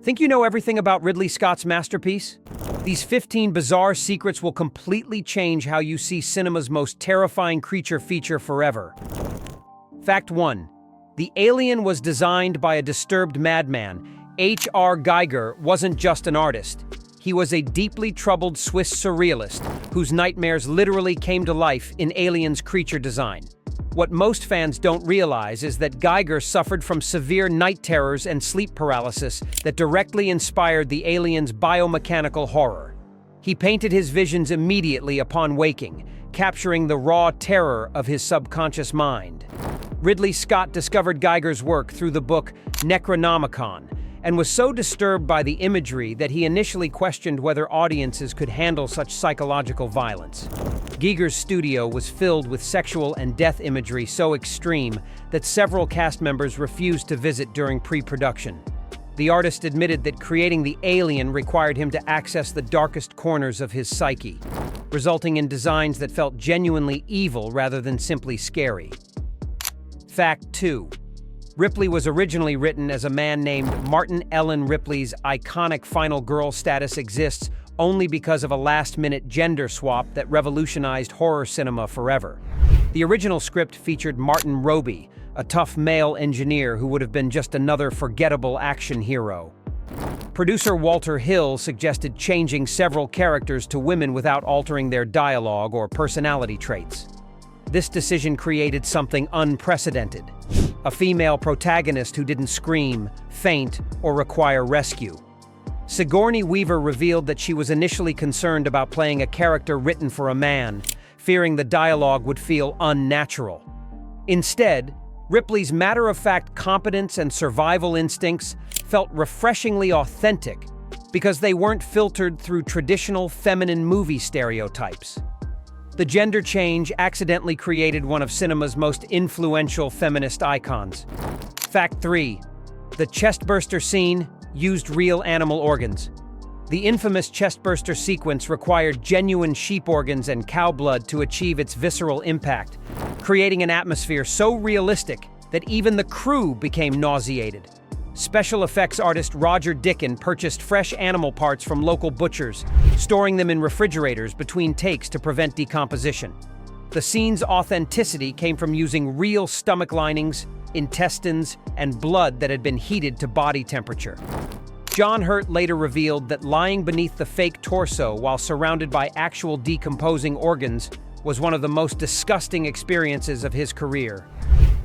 Think you know everything about Ridley Scott's masterpiece? These 15 bizarre secrets will completely change how you see cinema's most terrifying creature feature forever. Fact 1. The alien was designed by a disturbed madman. H.R. Giger wasn't just an artist. He was a deeply troubled Swiss surrealist whose nightmares literally came to life in Alien's creature design. What most fans don't realize is that Giger suffered from severe night terrors and sleep paralysis that directly inspired the alien's biomechanical horror. He painted his visions immediately upon waking, capturing the raw terror of his subconscious mind. Ridley Scott discovered Giger's work through the book Necronomicon, and was so disturbed by the imagery that he initially questioned whether audiences could handle such psychological violence. Giger's studio was filled with sexual and death imagery so extreme that several cast members refused to visit during pre-production. The artist admitted that creating the alien required him to access the darkest corners of his psyche, resulting in designs that felt genuinely evil rather than simply scary. Fact 2. Ripley was originally written as a man named Martin Ellen. Ripley's iconic final girl status exists only because of a last-minute gender swap that revolutionized horror cinema forever. The original script featured Martin Roby, a tough male engineer who would have been just another forgettable action hero. Producer Walter Hill suggested changing several characters to women without altering their dialogue or personality traits. This decision created something unprecedented: a female protagonist who didn't scream, faint, or require rescue. Sigourney Weaver revealed that she was initially concerned about playing a character written for a man, fearing the dialogue would feel unnatural. Instead, Ripley's matter-of-fact competence and survival instincts felt refreshingly authentic because they weren't filtered through traditional feminine movie stereotypes. The gender change accidentally created one of cinema's most influential feminist icons. Fact 3. The chestburster scene used real animal organs. The infamous chestburster sequence required genuine sheep organs and cow blood to achieve its visceral impact, creating an atmosphere so realistic that even the crew became nauseated. Special effects artist Roger Dickon purchased fresh animal parts from local butchers, storing them in refrigerators between takes to prevent decomposition. The scene's authenticity came from using real stomach linings, intestines, and blood that had been heated to body temperature. John Hurt later revealed that lying beneath the fake torso while surrounded by actual decomposing organs was one of the most disgusting experiences of his career.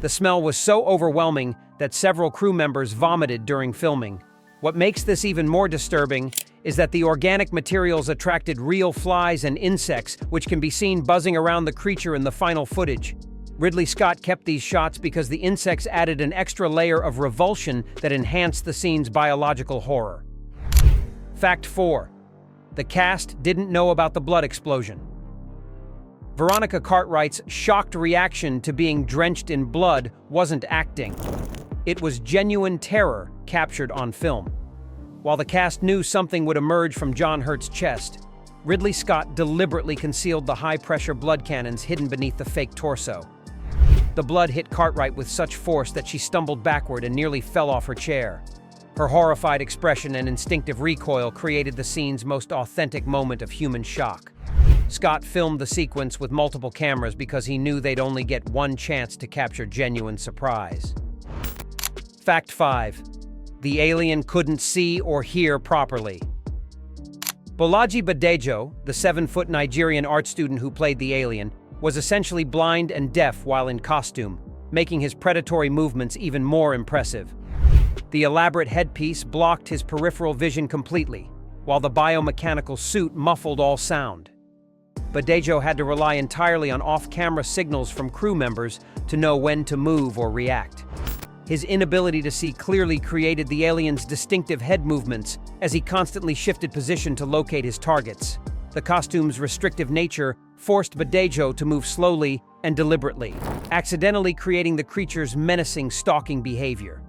The smell was so overwhelming that several crew members vomited during filming. What makes this even more disturbing is that the organic materials attracted real flies and insects, which can be seen buzzing around the creature in the final footage. Ridley Scott kept these shots because the insects added an extra layer of revulsion that enhanced the scene's biological horror. Fact 4. The cast didn't know about the blood explosion. Veronica Cartwright's shocked reaction to being drenched in blood wasn't acting. It was genuine terror captured on film. While the cast knew something would emerge from John Hurt's chest, Ridley Scott deliberately concealed the high-pressure blood cannons hidden beneath the fake torso. The blood hit Cartwright with such force that she stumbled backward and nearly fell off her chair. Her horrified expression and instinctive recoil created the scene's most authentic moment of human shock. Scott filmed the sequence with multiple cameras because he knew they'd only get one chance to capture genuine surprise. Fact 5. The alien couldn't see or hear properly. Bolaji Badejo, the 7-foot Nigerian art student who played the alien, was essentially blind and deaf while in costume, making his predatory movements even more impressive. The elaborate headpiece blocked his peripheral vision completely, while the biomechanical suit muffled all sound. Badejo had to rely entirely on off-camera signals from crew members to know when to move or react. His inability to see clearly created the alien's distinctive head movements as he constantly shifted position to locate his targets. The costume's restrictive nature forced Badejo to move slowly and deliberately, accidentally creating the creature's menacing stalking behavior.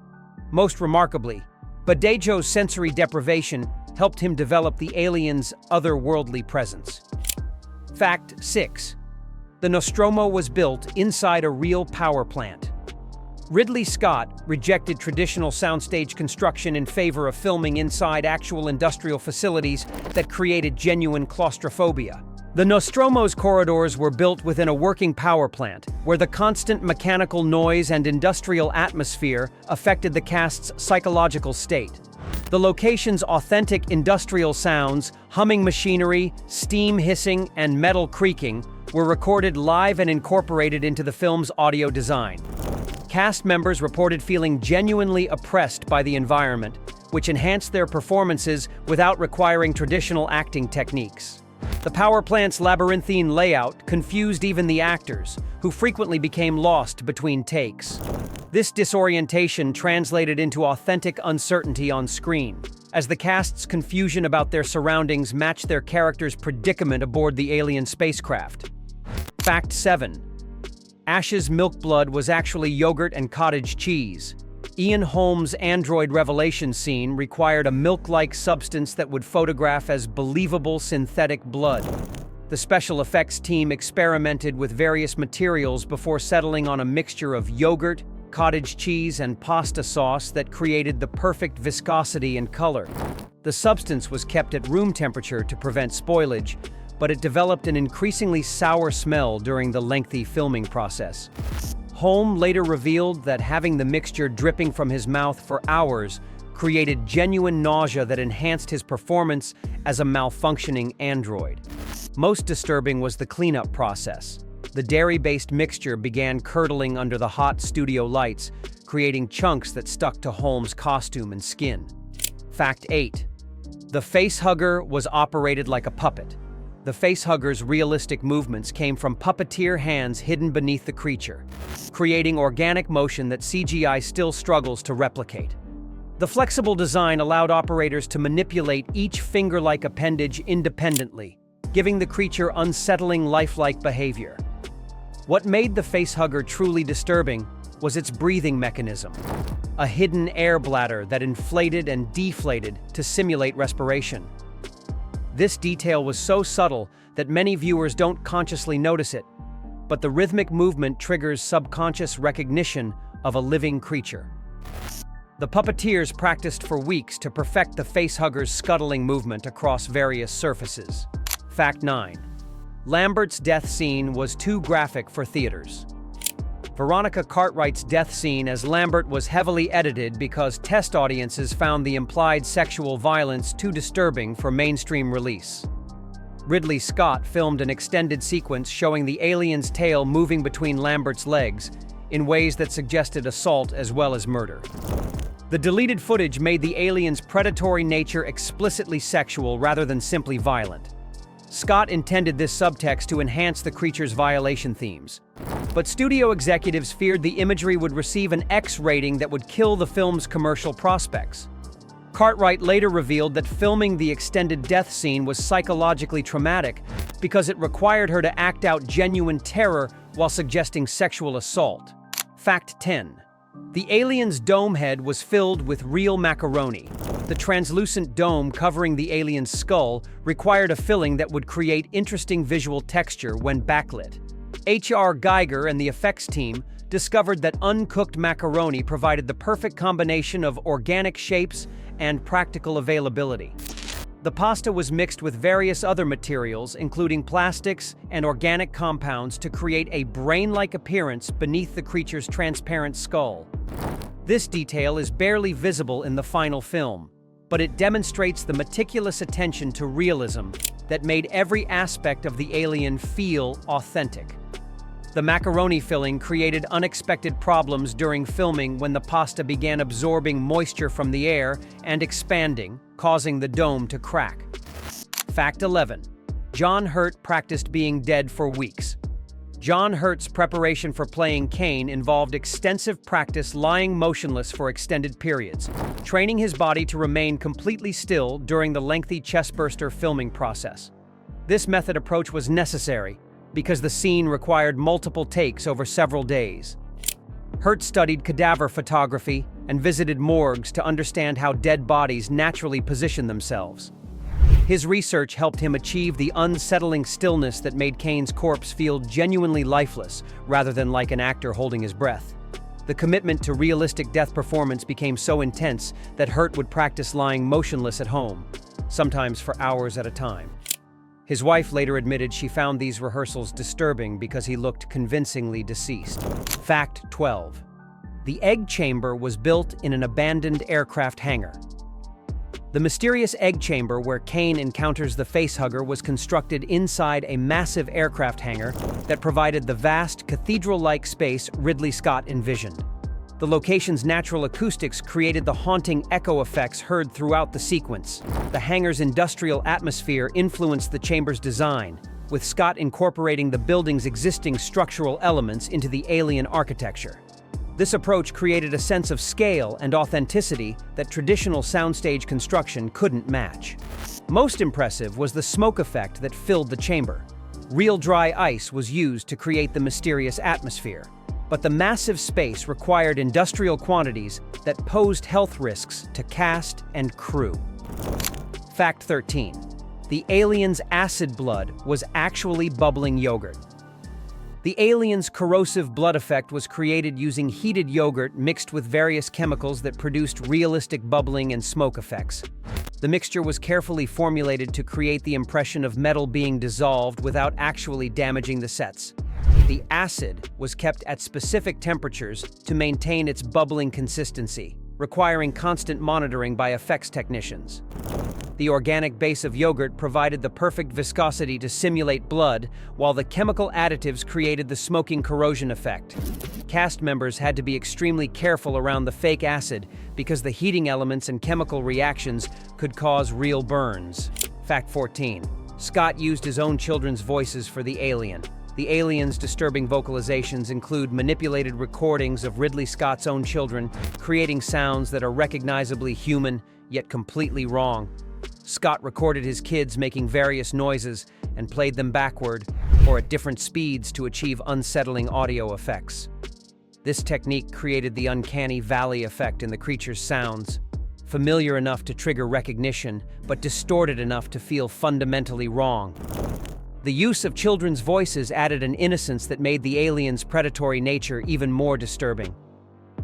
Most remarkably, Badejo's sensory deprivation helped him develop the alien's otherworldly presence. Fact 6. The Nostromo was built inside a real power plant. Ridley Scott rejected traditional soundstage construction in favor of filming inside actual industrial facilities that created genuine claustrophobia. The Nostromo's corridors were built within a working power plant, where the constant mechanical noise and industrial atmosphere affected the cast's psychological state. The location's authentic industrial sounds, humming machinery, steam hissing, and metal creaking, were recorded live and incorporated into the film's audio design. Cast members reported feeling genuinely oppressed by the environment, which enhanced their performances without requiring traditional acting techniques. The power plant's labyrinthine layout confused even the actors, who frequently became lost between takes. This disorientation translated into authentic uncertainty on screen, as the cast's confusion about their surroundings matched their characters' predicament aboard the alien spacecraft. Fact 7. Ash's milk blood was actually yogurt and cottage cheese. Ian Holmes' android revelation scene required a milk-like substance that would photograph as believable synthetic blood. The special effects team experimented with various materials before settling on a mixture of yogurt, cottage cheese, and pasta sauce that created the perfect viscosity and color. The substance was kept at room temperature to prevent spoilage, but it developed an increasingly sour smell during the lengthy filming process. Holmes later revealed that having the mixture dripping from his mouth for hours created genuine nausea that enhanced his performance as a malfunctioning android. Most disturbing was the cleanup process. The dairy-based mixture began curdling under the hot studio lights, creating chunks that stuck to Holmes' costume and skin. Fact 8. The facehugger was operated like a puppet. The facehugger's realistic movements came from puppeteer hands hidden beneath the creature, creating organic motion that CGI still struggles to replicate. The flexible design allowed operators to manipulate each finger-like appendage independently, giving the creature unsettling, lifelike behavior. What made the facehugger truly disturbing was its breathing mechanism, a hidden air bladder that inflated and deflated to simulate respiration. This detail was so subtle that many viewers don't consciously notice it, but the rhythmic movement triggers subconscious recognition of a living creature. The puppeteers practiced for weeks to perfect the facehugger's scuttling movement across various surfaces. Fact 9. Lambert's death scene was too graphic for theaters. Veronica Cartwright's death scene as Lambert was heavily edited because test audiences found the implied sexual violence too disturbing for mainstream release. Ridley Scott filmed an extended sequence showing the alien's tail moving between Lambert's legs in ways that suggested assault as well as murder. The deleted footage made the alien's predatory nature explicitly sexual rather than simply violent. Scott intended this subtext to enhance the creature's violation themes, but studio executives feared the imagery would receive an X rating that would kill the film's commercial prospects. Cartwright later revealed that filming the extended death scene was psychologically traumatic because it required her to act out genuine terror while suggesting sexual assault. Fact 10. The alien's dome head was filled with real macaroni. The translucent dome covering the alien's skull required a filling that would create interesting visual texture when backlit. H.R. Geiger and the effects team discovered that uncooked macaroni provided the perfect combination of organic shapes and practical availability. The pasta was mixed with various other materials, including plastics and organic compounds, to create a brain-like appearance beneath the creature's transparent skull. This detail is barely visible in the final film, but it demonstrates the meticulous attention to realism that made every aspect of the alien feel authentic. The macaroni filling created unexpected problems during filming when the pasta began absorbing moisture from the air and expanding, causing the dome to crack. Fact 11. John Hurt practiced being dead for weeks. John Hurt's preparation for playing Kane involved extensive practice lying motionless for extended periods, training his body to remain completely still during the lengthy chestburster filming process. This method approach was necessary because the scene required multiple takes over several days. Hurt studied cadaver photography and visited morgues to understand how dead bodies naturally position themselves. His research helped him achieve the unsettling stillness that made Kane's corpse feel genuinely lifeless rather than like an actor holding his breath. The commitment to realistic death performance became so intense that Hurt would practice lying motionless at home, sometimes for hours at a time. His wife later admitted she found these rehearsals disturbing because he looked convincingly deceased. Fact 12. The egg chamber was built in an abandoned aircraft hangar. The mysterious egg chamber where Kane encounters the facehugger was constructed inside a massive aircraft hangar that provided the vast, cathedral-like space Ridley Scott envisioned. The location's natural acoustics created the haunting echo effects heard throughout the sequence. The hangar's industrial atmosphere influenced the chamber's design, with Scott incorporating the building's existing structural elements into the alien architecture. This approach created a sense of scale and authenticity that traditional soundstage construction couldn't match. Most impressive was the smoke effect that filled the chamber. Real dry ice was used to create the mysterious atmosphere, but the massive space required industrial quantities that posed health risks to cast and crew. Fact 13. The alien's acid blood was actually bubbling yogurt. The alien's corrosive blood effect was created using heated yogurt mixed with various chemicals that produced realistic bubbling and smoke effects. The mixture was carefully formulated to create the impression of metal being dissolved without actually damaging the sets. The acid was kept at specific temperatures to maintain its bubbling consistency, requiring constant monitoring by effects technicians. The organic base of yogurt provided the perfect viscosity to simulate blood, while the chemical additives created the smoking corrosion effect. Cast members had to be extremely careful around the fake acid because the heating elements and chemical reactions could cause real burns. Fact 14. Scott used his own children's voices for the alien. The alien's disturbing vocalizations include manipulated recordings of Ridley Scott's own children, creating sounds that are recognizably human, yet completely wrong. Scott recorded his kids making various noises and played them backward or at different speeds to achieve unsettling audio effects. This technique created the uncanny valley effect in the creature's sounds, familiar enough to trigger recognition, but distorted enough to feel fundamentally wrong. The use of children's voices added an innocence that made the alien's predatory nature even more disturbing.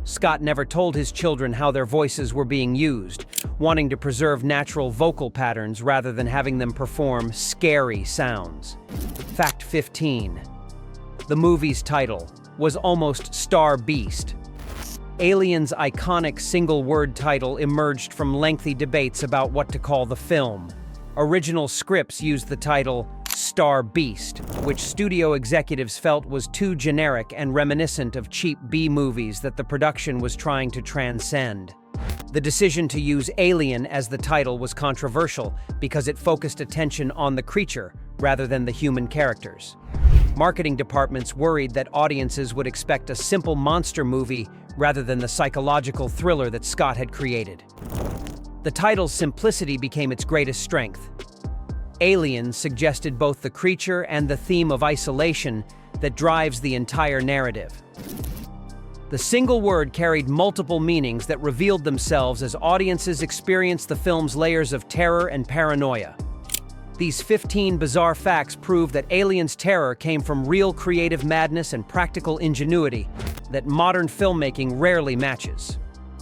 Scott never told his children how their voices were being used, wanting to preserve natural vocal patterns rather than having them perform scary sounds. Fact 15. The movie's title was almost Star Beast. Alien's iconic single-word title emerged from lengthy debates about what to call the film. Original scripts used the title Star Beast, which studio executives felt was too generic and reminiscent of cheap B-movies that the production was trying to transcend. The decision to use Alien as the title was controversial because it focused attention on the creature rather than the human characters. Marketing departments worried that audiences would expect a simple monster movie rather than the psychological thriller that Scott had created. The title's simplicity became its greatest strength. Alien suggested both the creature and the theme of isolation that drives the entire narrative. The single word carried multiple meanings that revealed themselves as audiences experienced the film's layers of terror and paranoia. These 15 bizarre facts prove that Alien's terror came from real creative madness and practical ingenuity that modern filmmaking rarely matches.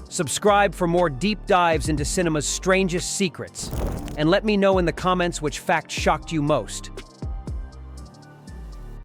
Subscribe for more deep dives into cinema's strangest secrets, and let me know in the comments which fact shocked you most.